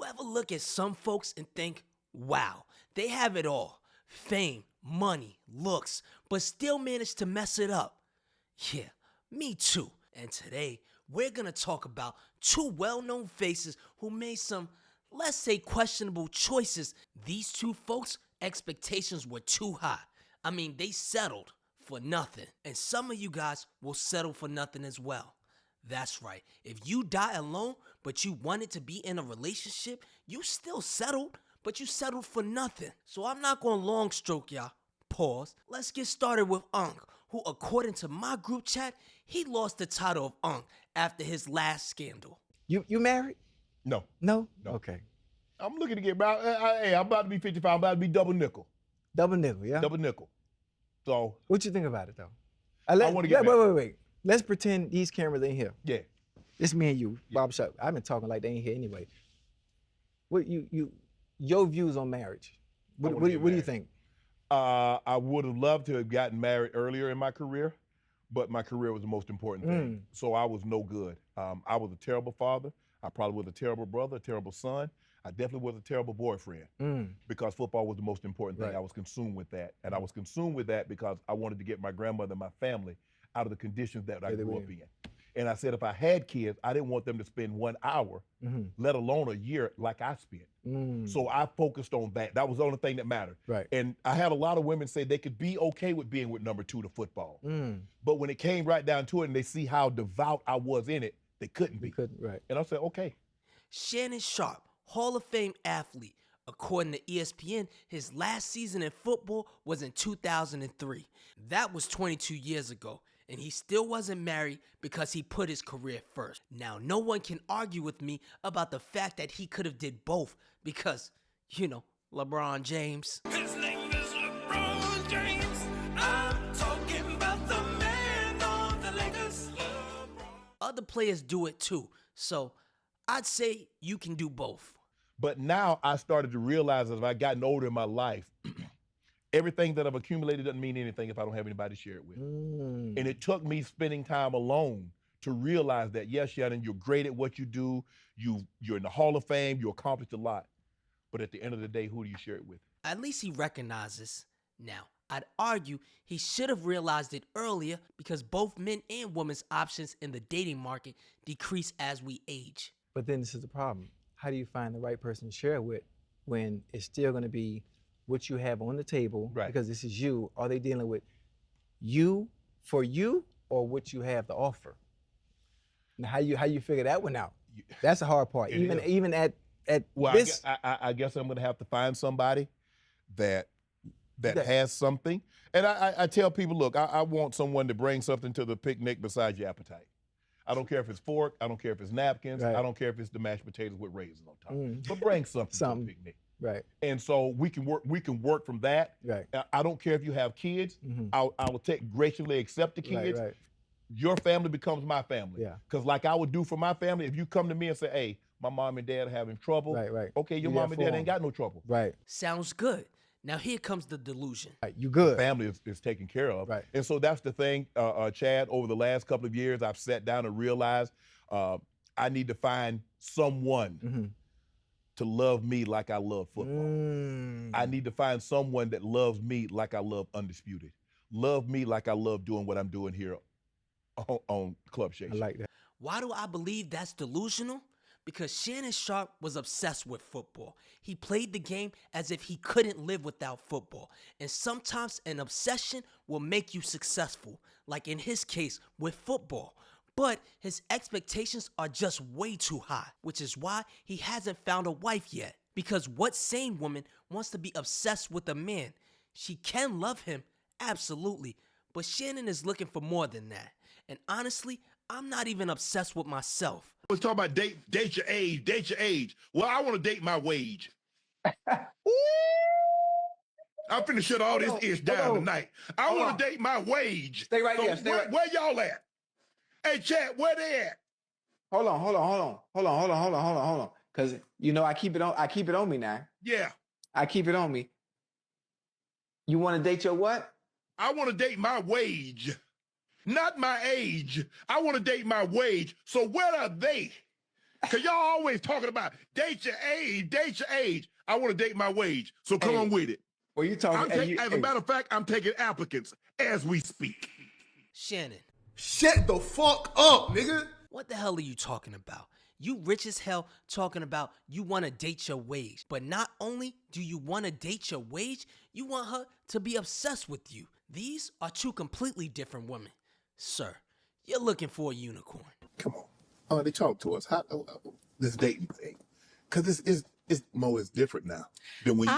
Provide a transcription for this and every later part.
ever look at some folks and think, wow, they have it all, fame, money, looks, but still manage to mess it up? Yeah, me too. And today, we're gonna talk about two well-known faces who made some, let's say, questionable choices. These two folks' expectations were too high. I mean, they settled for nothing. And some of you guys will settle for nothing as well. That's right. If you die alone, but you wanted to be in a relationship, you still settled, but you settled for nothing. So I'm not gonna long stroke y'all. Pause. Let's get started with Unc, who, according to my group chat, he lost the title of Unc after his last scandal. You married? No. No? No. Okay. I'm looking to get about, hey, I'm about to be 55. I'm about to be double nickel. Double nickel, yeah? Double nickel. So. What you think about it, though? I want to get wait. Let's pretend these cameras ain't here. Yeah. It's me and you, Bob Shop. I've been talking like they ain't here anyway. What your views on marriage? What do you think? I would have loved to have gotten married earlier in my career, but my career was the most important thing. So I was no good. I was a terrible father. I probably was a terrible brother, a terrible son. I definitely was a terrible boyfriend because football was the most important thing. Right. I was consumed with that. And I was consumed with that because I wanted to get my grandmother and my family out of the conditions that I grew up in. And I said if I had kids, I didn't want them to spend 1 hour, let alone a year, like I spent. So I focused on that. That was the only thing that mattered. Right. And I had a lot of women say they could be okay with being with number 2 to football. But when it came right down to it and they see how devout I was in it, they couldn't be. Right. And I said, okay. Shannon Sharpe, Hall of Fame athlete. According to ESPN, his last season in football was in 2003. That was 22 years ago. And he still wasn't married because he put his career first. Now, no one can argue with me about the fact that he could have did both because, LeBron James. His name is LeBron James. I'm talking about the man on the Lakers. LeBron. Other players do it too. So I'd say you can do both. But now I started to realize as I've gotten older in my life, everything that I've accumulated doesn't mean anything if I don't have anybody to share it with. And it took me spending time alone to realize that, yes, Shannon, you're great at what you do. You're in the Hall of Fame. You accomplished a lot. But at the end of the day, who do you share it with? At least he recognizes. Now, I'd argue he should have realized it earlier because both men and women's options in the dating market decrease as we age. But then this is the problem. How do you find the right person to share it with when it's still going to be what you have on the table? Right. Because this is you. Are they dealing with you for you or what you have to offer? And how you figure that one out? That's the hard part. Even at well, this. I guess I'm going to have to find somebody that has something. And I tell people, look, I want someone to bring something to the picnic besides your appetite. I don't care if it's fork. I don't care if it's napkins. Right. I don't care if it's the mashed potatoes with raisins on top. But bring something to the picnic. Right. And so we can work from that. Right. I don't care if you have kids. I will graciously accept the kids. Right. Your family becomes my family. Yeah. Because like I would do for my family, if you come to me and say, hey, my mom and dad are having trouble. Right. Okay, your mom and dad ain't got no trouble. Right. Sounds good. Now here comes the delusion. Right. You good. Family is taken care of. Right. And so that's the thing, Chad, over the last couple of years, I've sat down and realized I need to find someone to love me like I love football. I need to find someone that loves me like I love Undisputed. Love me like I love doing what I'm doing here on Club Shay. I like that. Why do I believe that's delusional? Because Shannon Sharpe was obsessed with football. He played the game as if he couldn't live without football. And sometimes an obsession will make you successful, like in his case with football. But his expectations are just way too high, which is why he hasn't found a wife yet. Because what sane woman wants to be obsessed with a man? She can love him, absolutely, but Shannon is looking for more than that. And honestly, I'm not even obsessed with myself. Let's talk about date your age. Well, I want to date my wage. I'm finna shut all this ish down tonight. I want to date my wage. Stay right there. Where y'all at? Hey, chat, where they at? Hold on. Cause I keep it on me now. Yeah. I keep it on me. You want to date your what? I want to date my wage. Not my age. I want to date my wage. So where are they? Cause y'all always talking about date your age, date your age. I want to date my wage. So come Hey, on with it. Well, you talking? As a matter of fact, I'm taking applicants as we speak. Shannon, Shut the fuck up, nigga. what the hell are you talking about? You rich as hell talking about you want to date your wage. But not only do you want to date your wage, you want her to be obsessed with you. These are two completely different women. Sir, you're looking for a unicorn. Come on. They talk to us. How this dating thing? Because it's Mo is different now. Then when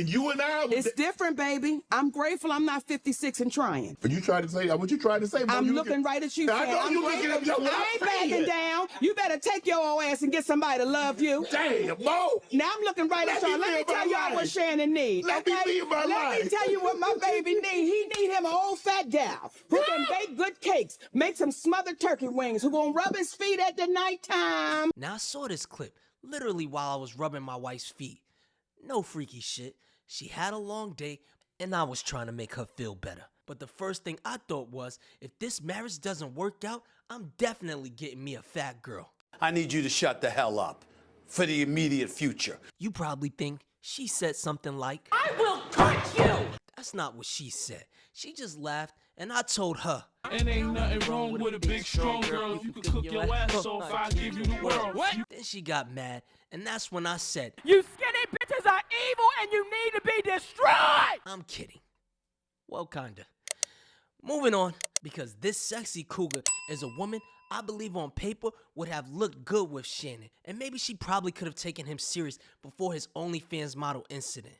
you and I was It's different, baby. I'm grateful I'm not 56 and trying. But you tried to say what you tried to say. Mo, I'm you looking right at you. I saying, know I'm you looking at me. That's what I I'm ain't saying. backing down. You better take your old ass and get somebody to love you. Damn, Mo. Now I'm looking right at Let y'all. me Let me live my tell y'all what life. Shannon needs. Let me live my Let me life. tell you what my baby needs. He need him an old fat gal who can bake good cakes, make some smothered turkey wings, who gonna rub his feet at the nighttime. Now, I saw this clip literally while I was rubbing my wife's feet. No freaky shit. She had a long day, and I was trying to make her feel better. But the first thing I thought was, if this marriage doesn't work out, I'm definitely getting me a fat girl. I need you to shut the hell up for the immediate future. You probably think she said something like, I will cut you! that's not what she said. She just laughed, and I told her, And ain't nothing wrong with a big, strong girl. You can cook your ass off, I'll give you the world. What? Then she got mad, and that's when I said, You skinny bitches are evil and you need to be destroyed! I'm kidding. Well, kinda. Moving on, because this sexy cougar is a woman I believe on paper would have looked good with Shannon, and maybe she probably could have taken him serious before his OnlyFans model incident.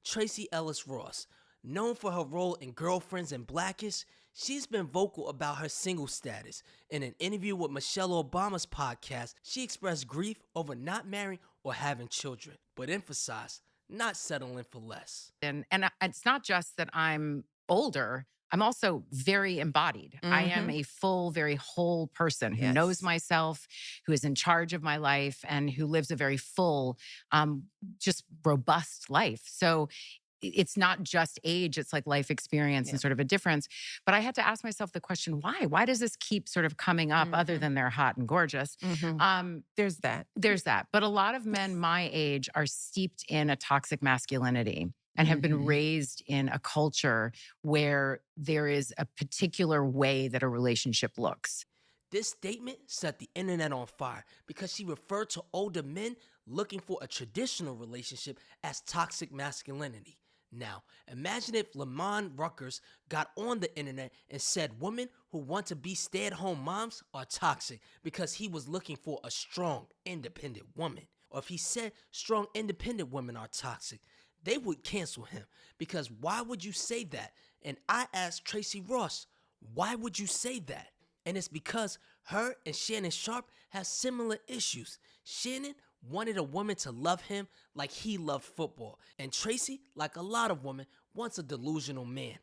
Tracy Ellis Ross, known for her role in Girlfriends and Blackish, she's been vocal about her single status. In an interview with Michelle Obama's podcast, she expressed grief over not marrying or having children, but emphasized not settling for less. And it's not just that I'm older, I'm also very embodied. I am a full, very whole person who knows myself, who is in charge of my life, and who lives a very full, just robust life. So it's not just age, it's like life experience and sort of a difference. But I had to ask myself the question, why? Why does this keep sort of coming up other than they're hot and gorgeous? There's that. There's that. But a lot of men my age are steeped in a toxic masculinity and have been raised in a culture where there is a particular way that a relationship looks. This statement set the internet on fire because she referred to older men looking for a traditional relationship as toxic masculinity. Now, imagine if Lamont Ruckers got on the internet and said women who want to be stay-at-home moms are toxic because he was looking for a strong, independent woman. Or if he said strong, independent women are toxic, they would cancel him because why would you say that? And I asked Tracy Ross, why would you say that? And it's because her and Shannon Sharpe have similar issues. Shannon wanted a woman to love him like he loved football. And Tracy, like a lot of women, wants a delusional man.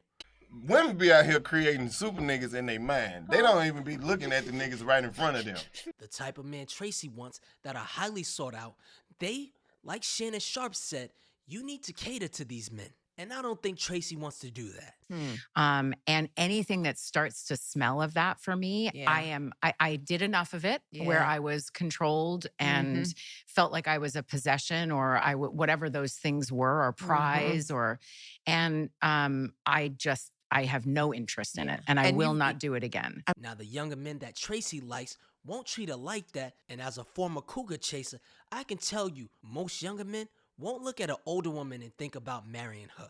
Women be out here creating super niggas in their mind. They don't even be looking at the niggas right in front of them. The type of man Tracy wants that are highly sought out. They, like Shannon Sharpe said, you need to cater to these men. And I don't think Tracy wants to do that. And anything that starts to smell of that for me, I did enough of it where I was controlled and felt like I was a possession or whatever those things were, or prize, and I have no interest in it, and I will not do it again. Now, the younger men that Tracy likes won't treat her like that. And as a former cougar chaser, I can tell you most younger men won't look at an older woman and think about marrying her.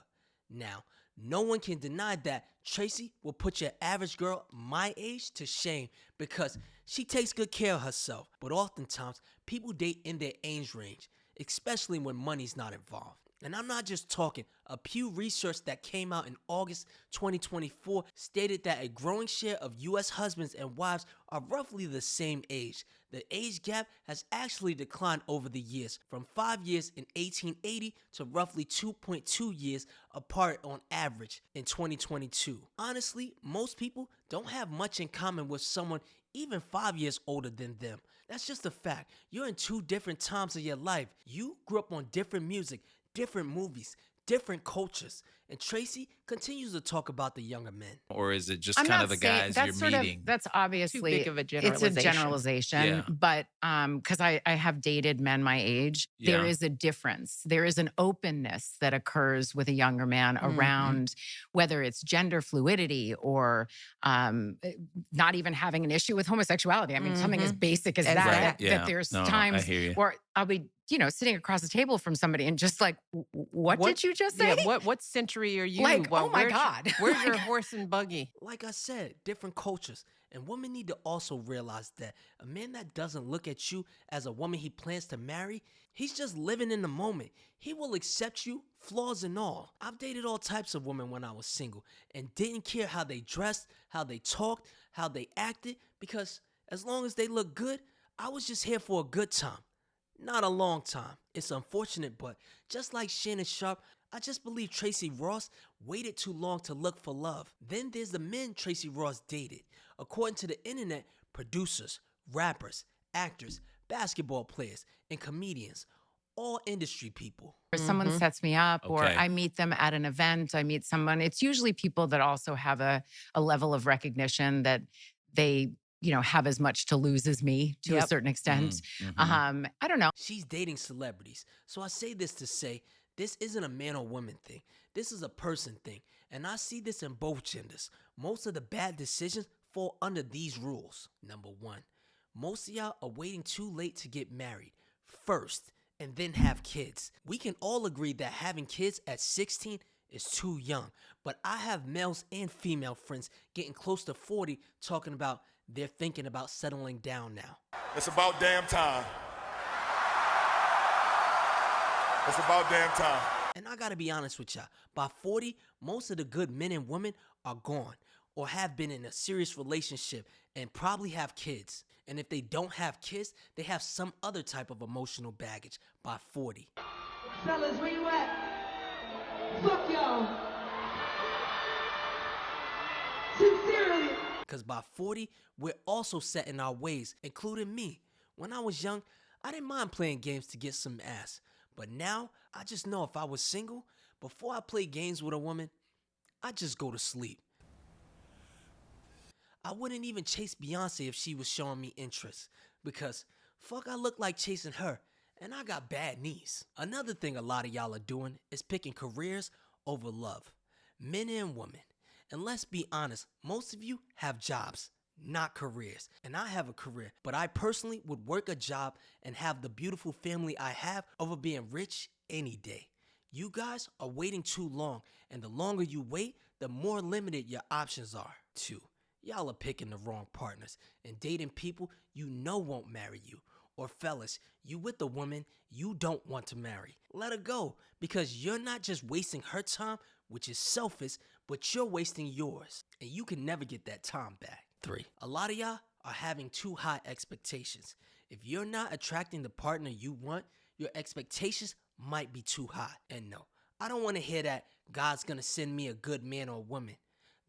Now, no one can deny that Tracy will put your average girl my age to shame because she takes good care of herself. But oftentimes, people date in their age range, especially when money's not involved. And I'm not just talking. A Pew research that came out in August 2024 stated that a growing share of U.S. husbands and wives are roughly the same age. The age gap has actually declined over the years, from 5 years in 1880 to roughly 2.2 years apart on average in 2022. Honestly, most people don't have much in common with someone even 5 years older than them. That's just a fact. You're in two different times of your life. You grew up on different music, different movies, different cultures. And Tracy continues to talk about the younger men. Or is it just I'm kind not of the saying guys that's you're sort meeting? of that's obviously big of a it's a generalization. generalization, Yeah. but because I have dated men my age, there Yeah. is a difference. There is an openness that occurs with a younger man around whether it's gender fluidity or not even having an issue with homosexuality. I mean, something as basic as that, Exactly. that, Yeah. that there's No, I times hear you. where I'll be, sitting across the table from somebody and just like, what did you just say? Yeah, what century are you? Like, oh my where's your- God. Where's your horse and buggy? Like I said, different cultures. And women need to also realize that a man that doesn't look at you as a woman he plans to marry, he's just living in the moment. He will accept you, flaws and all. I've dated all types of women when I was single and didn't care how they dressed, how they talked, how they acted, because as long as they look good, I was just here for a good time. Not a long time. It's unfortunate, but just like Shannon Sharp, I just believe Tracy Ross waited too long to look for love. Then there's the men Tracy Ross dated. According to the internet, producers, rappers, actors, basketball players, and comedians, all industry people. Or someone sets me up, or Okay. I meet them at an event, I meet someone. It's usually people that also have a level of recognition that they, have as much to lose as me to a Yep. certain extent. Mhm. I don't know. She's dating celebrities. So I say this to say, this isn't a man or woman thing. This is a person thing. And I see this in both genders. Most of the bad decisions fall under these rules. Number one, most of y'all are waiting too late to get married first and then have kids. We can all agree that having kids at 16 is too young. But I have males and female friends getting close to 40 talking about they're thinking about settling down now. It's about damn time. It's about damn time. And I gotta be honest with y'all, by 40, most of the good men and women are gone or have been in a serious relationship and probably have kids. And if they don't have kids, they have some other type of emotional baggage by 40. Fellas, where you at? Fuck y'all. Sincerely. Because by 40, we're also set in our ways, including me. When I was young, I didn't mind playing games to get some ass. But now, I just know if I was single, before I play games with a woman, I just go to sleep. I wouldn't even chase Beyonce if she was showing me interest. Because fuck, I look like chasing her, and I got bad knees. Another thing a lot of y'all are doing is picking careers over love. Men and women. And let's be honest, most of you have jobs, not careers. And I have a career, but I personally would work a job and have the beautiful family I have over being rich any day. You guys are waiting too long, and the longer you wait, the more limited your options are, too. Y'all are picking the wrong partners and dating people you know won't marry you. Or fellas, you with a woman you don't want to marry. Let her go, because you're not just wasting her time, which is selfish, but you're wasting yours. And you can never get that time back. 3. A lot of y'all are having too high expectations. If you're not attracting the partner you want, your expectations might be too high. And no, I don't want to hear that God's gonna send me a good man or woman.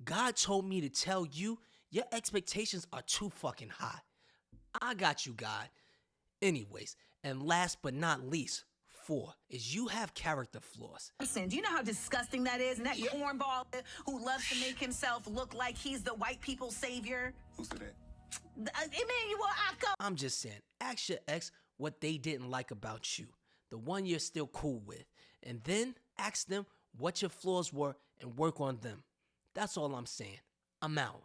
God told me to tell you your expectations are too fucking high. I got you, God. Anyways, and last but not least, 4 is you have character flaws. Listen, do you know how disgusting that is? And that cornball who loves to make himself look like he's the white people's savior? Who said that? Emmanuel Aka. I'm just saying, ask your ex what they didn't like about you, the one you're still cool with, and then ask them what your flaws were and work on them. That's all I'm saying. I'm out.